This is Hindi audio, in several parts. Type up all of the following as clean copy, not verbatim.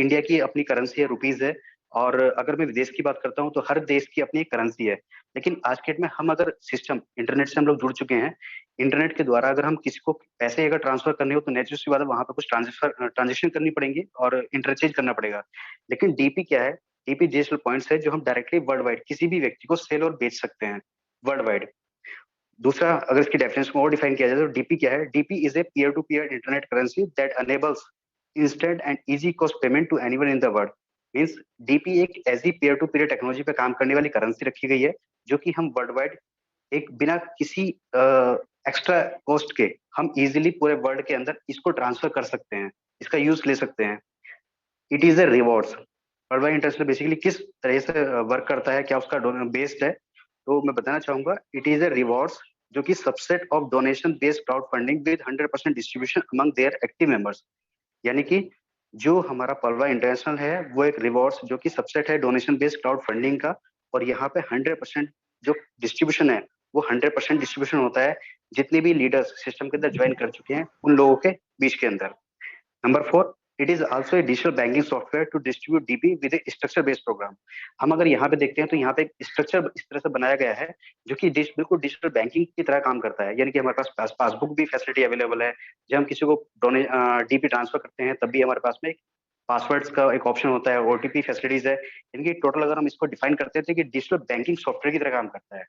इंडिया की अपनी करेंसी है, रुपीज है। और अगर मैं विदेश की बात करता हूँ तो हर देश की अपनी एक करेंसी है। लेकिन आज के डेट में हम अगर सिस्टम इंटरनेट से हम लोग जुड़ चुके हैं, इंटरनेट के द्वारा अगर हम किसी को पैसे अगर ट्रांसफर करने हो तो नेचुरल सी बात है वहां पर कुछ ट्रांजेक्शन करनी पड़ेंगी और इंटरचेंज करना पड़ेगा। लेकिन डीपी क्या है? डीपी डिजिटल पॉइंट्स है जो हम डायरेक्टली वर्ल्ड वाइड किसी भी व्यक्ति को सेल और बेच सकते हैं, वर्ल्ड वाइड। दूसरा, अगर इसकी डेफिनेशन को और डिफाइन किया जाए तो डीपी क्या है? DP is a peer to peer internet currency that enables instant and easy cost payment to anyone in the world. Means DP एक ऐसी पीयर टू पीयर टेक्नोलॉजी पे काम करने वाली करेंसी रखी गई है जो कि हम वर्ल्ड वाइड एक बिना किसी एक्स्ट्रा कॉस्ट के हम इजीली पूरे वर्ल्ड के अंदर इसको ट्रांसफर कर सकते हैं, इसका यूज ले सकते हैं। It is a rewards. World wide international basically किस तरह से वर्क करता है, क्या उसका बेस्ड है, तो मैं बताना चाहूंगा इट इज ए रिवॉर्ड्स जो कि subset of donation based crowdfunding with 100% distribution among their active members. यानी कि जो हमारा पलवा इंटरनेशनल है वो एक रिवॉर्ड्स जो कि सबसेट है डोनेशन बेस्ड क्राउड फंडिंग का। और यहाँ पे 100% जो डिस्ट्रीब्यूशन है वो 100% डिस्ट्रीब्यूशन होता है जितने भी लीडर्स सिस्टम के अंदर ज्वाइन कर चुके हैं उन लोगों के बीच के अंदर। Number four, it is also a digital banking software to distribute DP with structure based program. हम अगर यहाँ पे देखते हैं तो यहाँ पे एक स्ट्रक्चर इस तरह से बनाया गया है जो कि बिल्कुल डिजिटल बैंकिंग की तरह काम करता है। यानी कि हमारे पास पासबुक भी फैसिलिटी अवेलेबल है। जब हम किसी को डोने डीपी ट्रांसफर करते हैं तब भी हमारे पास में एक पासवर्ड्स का एक ऑप्शन होता है, ओटीपी फैसिलिटीज है। यानी कि टोटल अगर हम इसको डिफाइन करते हैं तो कि डिजिटल बैंकिंग सॉफ्टवेयर की तरह काम करता है।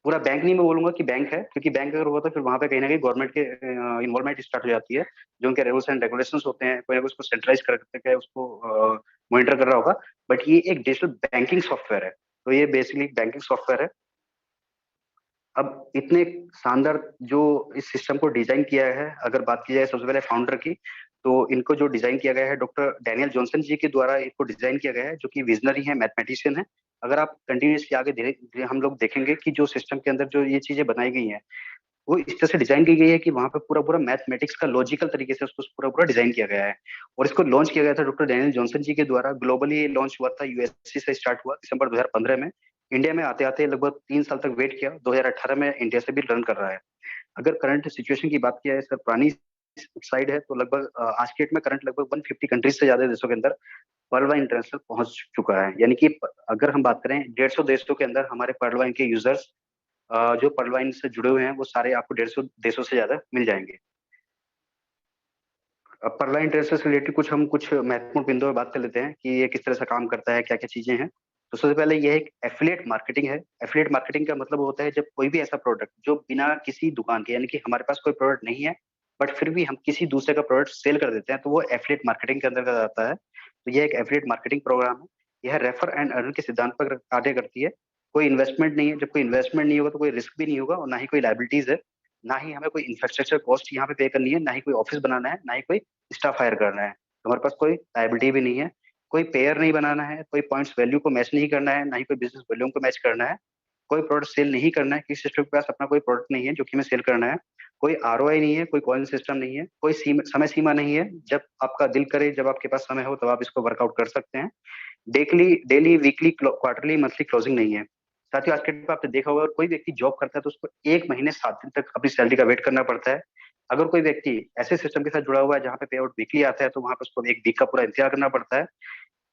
पूरा बैंक नहीं मैं बोलूंगा कि बैंक है, क्योंकि बैंक अगर हुआ तो फिर वहां पे कहीं ना कहीं गवर्नमेंट के इन्वॉल्वमेंट स्टार्ट हो जाती है। जो उनके रूल्स एंड रेगुलेशंस होते हैं कोई ना कोई उसको सेंट्रलाइज कर करके उसको मॉनिटर कर रहा होगा। बट ये एक डिजिटल बैंकिंग सॉफ्टवेयर है, तो ये बेसिकली बैंकिंग सॉफ्टवेयर है। अब इतने शानदार जो इस सिस्टम को डिजाइन किया है, अगर बात की जाए सबसे पहले फाउंडर की, तो इनको जो डिजाइन किया गया है डॉक्टर डैनियल जॉनसन जी के द्वारा इनको डिजाइन किया गया है, जो कि विजनरी है, मैथमेटिशियन है। अगर आप कंटिन्यूसली आगे धीरे धीरे हम लोग देखेंगे कि जो सिस्टम के अंदर जो ये चीजें बनाई गई हैं वो इस तरह से डिजाइन की गई है कि वहां पे पूरा पूरा मैथमेटिक्स का लॉजिकल तरीके से उसको पूरा पूरा डिजाइन किया गया है। और इसको लॉन्च किया गया था डॉक्टर डैनियल जॉनसन जी के द्वारा। ग्लोबली लॉन्च हुआ था, यूएससी से स्टार्ट हुआ दिसंबर 2015 में। इंडिया में आते आते लगभग 3 साल तक वेट किया, 2018 में इंडिया से भी रन कर रहा है। अगर करंट सिचुएशन की बात किया है सर, पुरानी साइड है तो लगभग आज के डेट में करंट लगभग 150 कंट्रीज से ज्यादा देशों के अंदर पर्लवा इंटरनेशनल पहुंच चुका है। यानी कि अगर हम बात करें 150 देशों के अंदर हमारे पर्लवा के यूजर्स जो पर्लवाइन से जुड़े हुए हैं वो सारे आपको 150 देशों से ज्यादा मिल जाएंगे। अब पर्लवाइन इंटरनेशनल से रिलेटेड कुछ महत्वपूर्ण बिंदुओं पर बात कर लेते हैं कि ये किस तरह से काम करता है, क्या क्या चीजें हैं। तो सबसे पहले ये एक एफिलिएट मार्केटिंग है। एफिलिएट मार्केटिंग का मतलब होता है जब कोई भी ऐसा प्रोडक्ट जो बिना किसी दुकान के, यानी कि हमारे पास कोई प्रोडक्ट नहीं है बट फिर भी हम किसी दूसरे का प्रोडक्ट सेल कर देते हैं, तो वो एफिलिएट मार्केटिंग के अंदर आता है। तो यह एक एफिलिएट मार्केटिंग प्रोग्राम है। यह रेफर एंड अर्न के सिद्धांत पर कार्य करती है। कोई इन्वेस्टमेंट नहीं है, जब कोई इन्वेस्टमेंट नहीं होगा तो कोई रिस्क भी नहीं होगा और ना ही कोई लाइबिलिटीज है। ना ही हमें कोई इंफ्रास्ट्रक्चर कॉस्ट यहाँ पे पे करनी है, ना ही कोई ऑफिस बनाना है, ना ही कोई स्टाफ हायर करना है। तो हमारे पास कोई लाइबिलिटी भी नहीं है, कोई पेयर नहीं बनाना है, कोई पॉइंट्स वैल्यू को मैच नहीं करना है, ना ही कोई बिजनेस वैल्यू को मैच करना है, कोई प्रोडक्ट सेल नहीं करना है, किसी सिस्टम के पास अपना कोई प्रोडक्ट नहीं है जो कि हमें सेल करना है, कोई आरओआई नहीं है, कोई कॉइन सिस्टम नहीं है, कोई समय सीमा नहीं है। जब आपका दिल करे, जब आपके पास समय हो तब आप इसको वर्कआउट कर सकते हैं। Daily daily weekly quarterly monthly closing नहीं है। साथ ही आज के डेट में आपने देखा होगा कोई व्यक्ति जॉब करता है तो उसको 1 महीने 7 दिन तक अपनी सैलरी का वेट करना पड़ता है। अगर कोई व्यक्ति ऐसे सिस्टम के साथ जुड़ा हुआ है जहाँ पे पे आउट वीकली आता है तो वहां पे उसको एक वीक का पूरा इंतजार करना पड़ता है।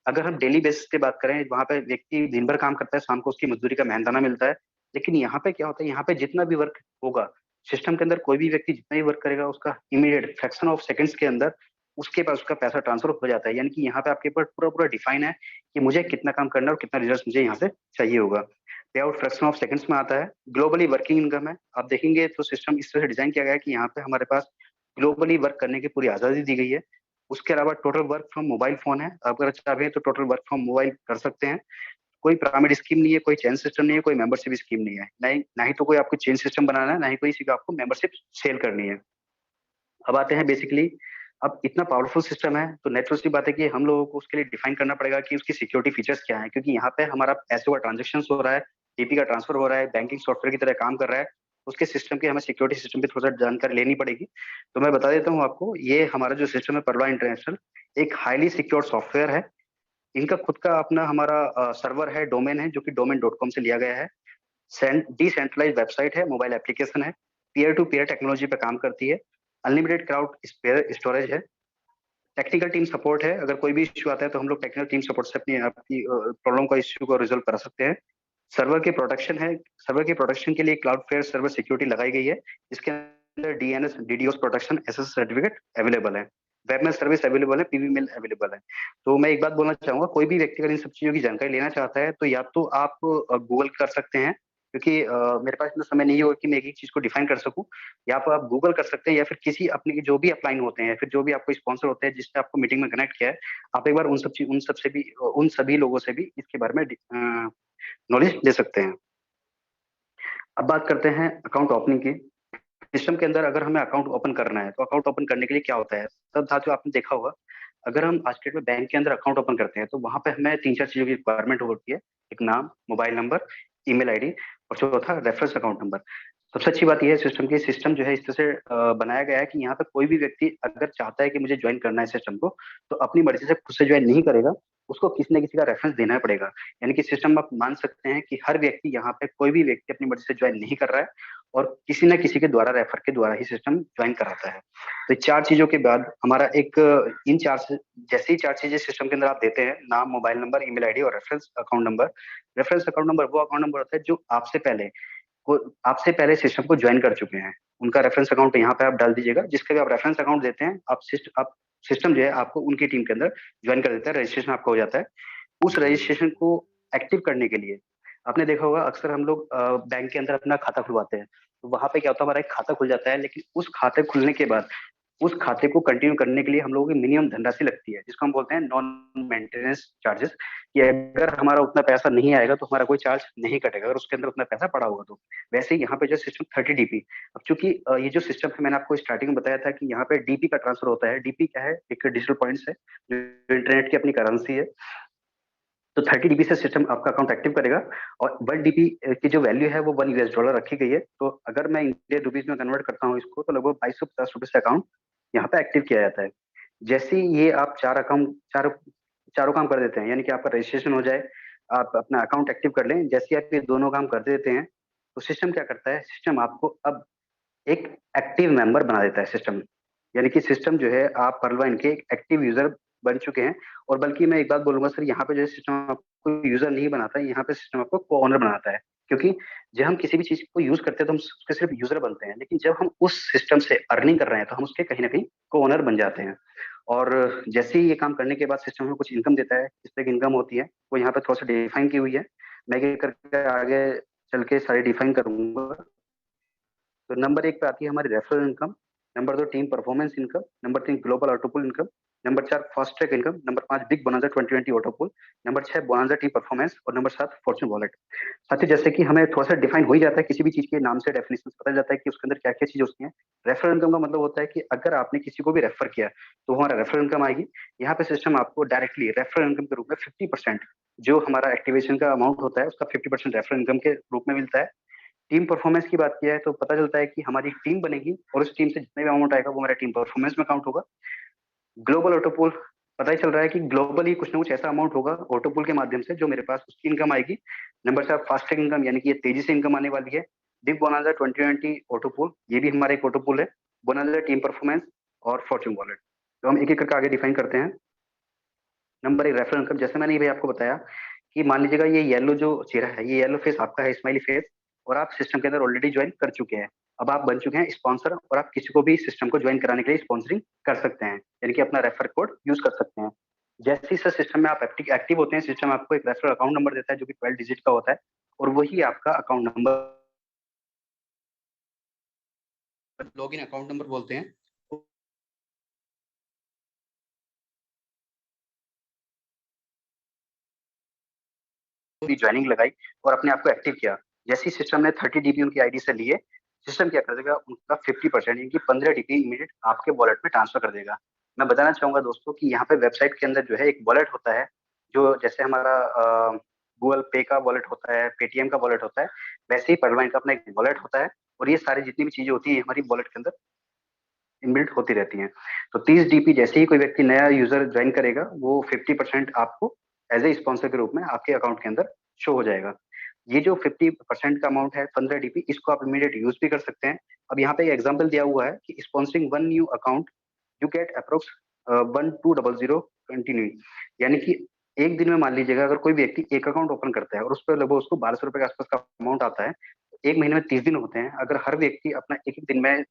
अगर हम डेली बेसिस पे बात करें, वहां पे व्यक्ति दिन भर काम करता है, शाम को उसकी मजदूरी का मेहनताना मिलता है। लेकिन यहाँ पे क्या होता है, यहाँ पे जितना भी वर्क होगा सिस्टम के अंदर, कोई भी व्यक्ति जितना भी वर्क करेगा उसका इमीडिएट फ्रैक्शन ऑफ सेकंड्स के अंदर उसके पास उसका पैसा ट्रांसफर हो जाता है। यानी कि यहाँ पे आपके ऊपर पूरा पूरा डिफाइन है कि मुझे कितना काम करना है और कितना रिजल्ट मुझे यहाँ से चाहिए होगा। पे आउट फ्रैक्शन ऑफ सेकंड्स में आता है। ग्लोबली वर्किंग इनकम है। आप देखेंगे तो सिस्टम इस तरह से डिजाइन किया गया है कि यहाँ पे हमारे पास ग्लोबली वर्क करने की पूरी आजादी दी गई है। उसके अलावा total work from mobile phone है, अगर चाहे तो टोटल वर्क फ्रॉम मोबाइल कर सकते हैं। कोई पिरामिड स्कीम नहीं है, कोई चेन सिस्टम नहीं है, कोई मेंबरशिप स्कीम नहीं है, ना ही तो कोई आपको चेन सिस्टम बनाना है, ना ही कोई किसी को आपको मेंबरशिप सेल करनी है। अब आते हैं बेसिकली, अब इतना पावरफुल सिस्टम है तो नेचुरल सी बात है कि हम लोगों को उसके लिए डिफाइन करना पड़ेगा कि उसकी सिक्योरिटी फीचर्स क्या है, क्योंकि यहाँ पे हमारा पैसे का ट्रांजेक्शन हो रहा है, टीपी का ट्रांसफर हो रहा है, बैंकिंग सॉफ्टवेयर की तरह काम कर रहा है। उसके सिस्टम की हमें सिक्योरिटी सिस्टम की थोड़ा सा जानकारी लेनी पड़ेगी। तो मैं बता देता हूँ आपको, ये हमारा जो सिस्टम है परवा इंटरनेशनल एक हाईली सिक्योर सॉफ्टवेयर है। इनका खुद का अपना हमारा सर्वर है, डोमेन है, जो कि domain.com से लिया गया है। डिसेंट्रलाइज वेबसाइट है, मोबाइल एप्लीकेशन है, पीयर टू पीयर टेक्नोलॉजी पे काम करती है, अनलिमिटेड क्लाउड स्टोरेज है, टेक्निकल टीम सपोर्ट है, अगर कोई भी इश्यू आता है तो हम लोग टेक्निकल टीम सपोर्ट से अपनी आपकी प्रॉब्लम का इश्यू को रिजोल्व करा सकते हैं। सर्वर की प्रोटेक्शन है, सर्वर की प्रोटेक्शन के लिए क्लाउडफ्लेयर सर्वर सिक्योरिटी लगाई गई है, जिसके अंदर DNS DDoS protection SS certificate available है, वेबमेल सर्विस अवेलेबल है, पीवी मेल अवेलेबल है। तो मैं एक बात बोलना चाहूंगा, कोई भी व्यक्ति अगर इन सब चीजों की जानकारी लेना चाहता है तो या तो आप गूगल कर सकते हैं, क्योंकि मेरे पास इतना समय नहीं होगा कि मैं एक एक चीज को डिफाइन कर सकूं। या तो आप गूगल कर सकते हैं, या फिर किसी अपने जो भी अपलाइन होते हैं, या फिर जो भी आपको स्पॉन्सर होते हैं जिससे आपको मीटिंग में कनेक्ट किया है, आप एक बार उन सब से भी उन सभी लोगों से भी इसके बारे में नॉलेज ले सकते हैं। अब बात करते हैं अकाउंट ओपनिंग की। सिस्टम के अंदर अगर हमें अकाउंट ओपन करना है तो अकाउंट ओपन करने के लिए क्या होता है, सब साथियों आपने देखा होगा, अगर हम आज के डेट में बैंक के अंदर अकाउंट ओपन करते हैं तो वहां पे हमें तीन चार चीजों की रिक्वायरमेंट होती है। एक नाम, मोबाइल नंबर, ईमेल आईडी, और चौथा रेफरेंस अकाउंट नंबर। सबसे अच्छी बात यह है सिस्टम की, सिस्टम जो है इस तरह से बनाया गया है कि यहाँ पे कोई भी व्यक्ति अगर चाहता है कि मुझे ज्वाइन करना है सिस्टम को, तो अपनी मर्जी से खुद से ज्वाइन नहीं करेगा, उसको किसी न किसी का रेफरेंस देना पड़ेगा। यानी कि सिस्टम आप मान सकते हैं कि हर व्यक्ति यहाँ पे, कोई भी व्यक्ति अपनी मर्जी से ज्वाइन नहीं कर रहा है, और किसी न किसी के द्वारा, रेफर के द्वारा ही सिस्टम ज्वाइन कराता है। तो चार चीजों के बाद हमारा एक इन चार से जैसे ही चार चीजें सिस्टम के अंदर आप देते हैं, नाम, मोबाइल नंबर, ईमेल आईडी और reference account number. Reference account number वो अकाउंट नंबर होता है जो आपसे पहले सिस्टम को ज्वाइन कर चुके हैं, उनका रेफरेंस अकाउंट यहाँ पे आप डाल दीजिएगा। जिसका भी आप रेफरेंस अकाउंट देते हैं, आप सिस्टम जो है आपको उनकी टीम के अंदर ज्वाइन कर देता है, रजिस्ट्रेशन आपका हो जाता है। उस रजिस्ट्रेशन को एक्टिव करने के लिए आपने देखा होगा, अक्सर हम लोग बैंक के अंदर अपना खाता खुलवाते हैं, तो वहां पे क्या होता है, हमारा एक खाता खुल जाता है, लेकिन उस खाते खुलने के बाद उस खाते को कंटिन्यू करने के लिए हम लोगों की मिनिमम धनराशि लगती है, जिसको हम बोलते हैं नॉन मेंटेनेंस चार्जेस। कि अगर हमारा उतना पैसा नहीं आएगा तो हमारा कोई चार्ज नहीं कटेगा, अगर उसके अंदर उतना पैसा पड़ा होगा तो। वैसे ही यहाँ पे जो सिस्टम 30 डीपी, अब चूंकि ये जो सिस्टम है, मैंने आपको स्टार्टिंग में बताया था कि यहाँ पे डीपी का ट्रांसफर होता है। डीपी क्या है, एक डिजिटल पॉइंट्स है जो इंटरनेट की अपनी करेंसी है। तो 30 डीबी से सिस्टम आपका अकाउंट एक्टिव करेगा, और 1 डीबी की जो वैल्यू है वो $1 रखी गई है। तो अगर मैं इंडियन रुपीज में कन्वर्ट करता हूँ इसको, तो लगभग ₹2250 से अकाउंट यहाँ पे एक्टिव किया जाता है। जैसे ही ये आप चारों काम कर देते हैं, यानी कि आपका रजिस्ट्रेशन हो जाए, आप अपना अकाउंट एक्टिव कर लें, जैसे ही आप ये दोनों काम कर देते हैं, तो सिस्टम क्या करता है, सिस्टम आपको अब एक एक्टिव मेंबर बना देता है सिस्टम। यानी कि सिस्टम जो है, आप परलवाइन के एक एक्टिव यूजर बन चुके हैं। और बल्कि मैं एक बात बोलूंगा सर, यहाँ पे जो है सिस्टम आपको यूजर नहीं बनाता है, यहाँ पे सिस्टम आपको को ओनर बनाता है। क्योंकि जब हम किसी भी चीज को यूज करते हैं तो हम उसके सिर्फ यूजर बनते हैं, लेकिन जब हम उस सिस्टम से अर्निंग कर रहे हैं तो हम उसके कहीं ना कहीं को ओनर बन जाते हैं। और जैसे ही ये काम करने के बाद सिस्टम हमें कुछ इनकम देता है, किस तरह की इनकम होती है वो यहाँ पे थोड़ा सा डिफाइन की हुई है। मैं ये करके आगे चल के सारी डिफाइन करूंगा। तो नंबर एक पे आती है हमारी रेफरल इनकम, नंबर दो टीम परफॉर्मेंस इनकम, नंबर तीन ग्लोबल ऑटोपुल इनकम, नंबर चार फास्ट ट्रैक इनकम, नंबर पांच बिग बोनांजा 2020 ऑटोपुल, नंबर छह बोनांजा टीम परफॉर्मेंस, और नंबर सात फॉर्चून वॉलेट। साथ ही जैसे कि हमें थोड़ा सा डिफाइन हो ही जाता है, किसी भी चीज के नाम से डेफिनेशन पता चल जाता है कि उसके अंदर क्या क्या चीजें होती हैं। रेफरल इनकम का मतलब होता है कि अगर आपने किसी को भी रेफर किया तो हमारा रेफरल इनकम आएगी। यहाँ पे सिस्टम आपको डायरेक्टली रेफरल इनकम के रूप में 50%, जो हमारा एक्टिवेशन का अमाउंट होता है उसका 50% रेफरल इनकम के रूप में मिलता है। टीम परफॉर्मेंस की बात किया है तो पता चलता है कि हमारी टीम बनेगी, और उस टीम से जितने भी अमाउंट आएगा वो हमारे टीम परफॉर्मेंस में काउंट होगा। ग्लोबल ऑटोपूल, पता ही चल रहा है कि ग्लोबली कुछ ना कुछ ऐसा अमाउंट होगा ऑटोपूल के माध्यम से जो मेरे पास उसकी इनकम आएगी। नंबर चार फास्टैग इनकम, यानी कि ये तेजी से इनकम आने वाली है। बिग बोनांजा 2020 ऑटोपूल, ये भी हमारा एक ऑटोपूल है। बोनांजा टीम परफॉर्मेंस और फॉर्चून वॉलेट। तो हम एक एक करके आगे डिफाइन करते हैं। नंबर एक रेफरल इनकम, जैसे मैंने भाई आपको बताया कि मान लीजिएगा ये येलो जो चेहरा है, ये येलो फेस आपका है, स्माइली फेस, और आप सिस्टम के अंदर ऑलरेडी ज्वाइन कर चुके हैं। अब आप बन चुके हैं स्पॉन्सर, और आप किसी को भी सिस्टम को ज्वाइन कराने के लिए स्पॉन्सरिंग कर सकते हैं, यानी कि अपना रेफर कोड यूज कर सकते हैं। जैसे ही सर सिस्टम में आप एक्टिव होते हैं, सिस्टम आपको एक रेफरल अकाउंट नंबर देता है जो कि 12 डिजिट का होता है, और वही आपका account number, login account number बोलते हैं। ज्वाइनिंग लगाई और अपने आप को एक्टिव किया। जैसे ही सिस्टम ने 30 डीबी उनकी आईडी से लिए, सिस्टम क्या कर देगा, उनका 50% यानी कि 15 डीबी इमीडिएट आपके वॉलेट में ट्रांसफर कर देगा। मैं बताना चाहूंगा दोस्तों कि यहाँ पे वेबसाइट के अंदर जो है एक वॉलेट होता है, जो जैसे हमारा गूगल पे का वॉलेट होता है, पेटीएम का वॉलेट होता है, वैसे ही परवाइन का अपना एक वॉलेट होता है। और ये सारी जितनी भी चीजें होती है हमारी वॉलेट के अंदर इनबिल्ट होती रहती हैं। तो 30 डीपी जैसे ही कोई व्यक्ति नया यूजर ज्वाइन करेगा, वो 50% आपको एज ए स्पॉन्सर के रूप में आपके अकाउंट के अंदर शो हो जाएगा। ये जो 50% का अमाउंट है 15 डीपी, इसको आप इमीडिएट यूज भी कर सकते हैं। अब यहाँ पे एग्जाम्पल दिया हुआ है कि sponsoring one new account you get approx 1200 continue, यानी कि एक दिन में मान लीजिएगा अगर कोई व्यक्ति एक अकाउंट ओपन करता है और उस पर लगभग उसको 1200 रुपए के आसपास का अमाउंट आता है, एक महीने में 30 दिन होते हैं। अगर हर व्यक्ति अपना एक एक दिन में